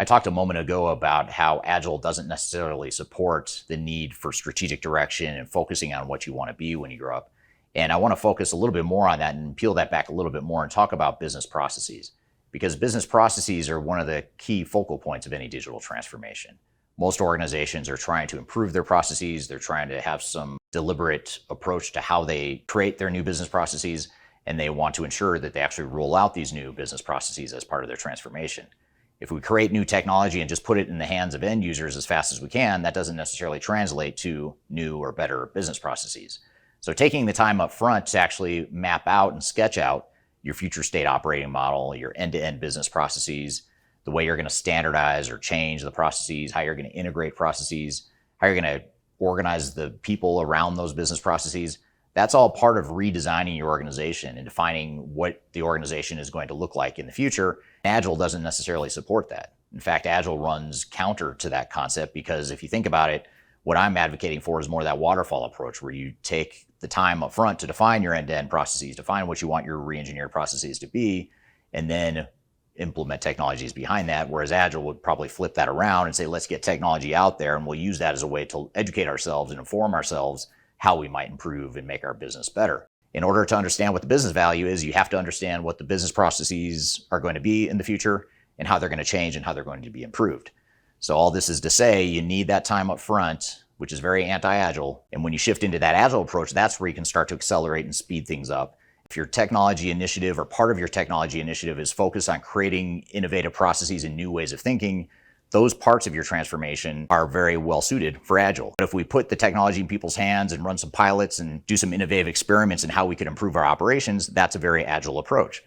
I talked a moment ago about how Agile doesn't necessarily support the need for strategic direction and focusing on what you want to be when you grow up. And I want to focus a little bit more on that and peel that back a little bit more and talk about business processes. Because business processes are one of the key focal points of any digital transformation. Most organizations are trying to improve their processes. They're trying to have some deliberate approach to how they create their new business processes, and they want to ensure that they actually roll out these new business processes as part of their transformation. If we create new technology and just put it in the hands of end users as fast as we can, that doesn't necessarily translate to new or better business processes. So taking the time up front to actually map out and sketch out your future state operating model, your end-to-end business processes, the way you're going to standardize or change the processes, how you're going to integrate processes, how you're going to organize the people around those business processes, that's all part of redesigning your organization and defining what the organization is going to look like in the future. Agile doesn't necessarily support that. In fact, Agile runs counter to that concept because if you think about it, what I'm advocating for is more that waterfall approach where you take the time up front to define your end-to-end processes, define what you want your re-engineered processes to be, and then implement technologies behind that. Whereas Agile would probably flip that around and say, let's get technology out there and we'll use that as a way to educate ourselves and inform ourselves how we might improve and make our business better. In order to understand what the business value is, you have to understand what the business processes are going to be in the future and how they're going to change and how they're going to be improved. So all this is to say you need that time up front, which is very anti-Agile. And when you shift into that Agile approach, that's where you can start to accelerate and speed things up. If your technology initiative or part of your technology initiative is focused on creating innovative processes and new ways of thinking, those parts of your transformation are very well suited for Agile. But if we put the technology in people's hands and run some pilots and do some innovative experiments in how we could improve our operations, that's a very Agile approach.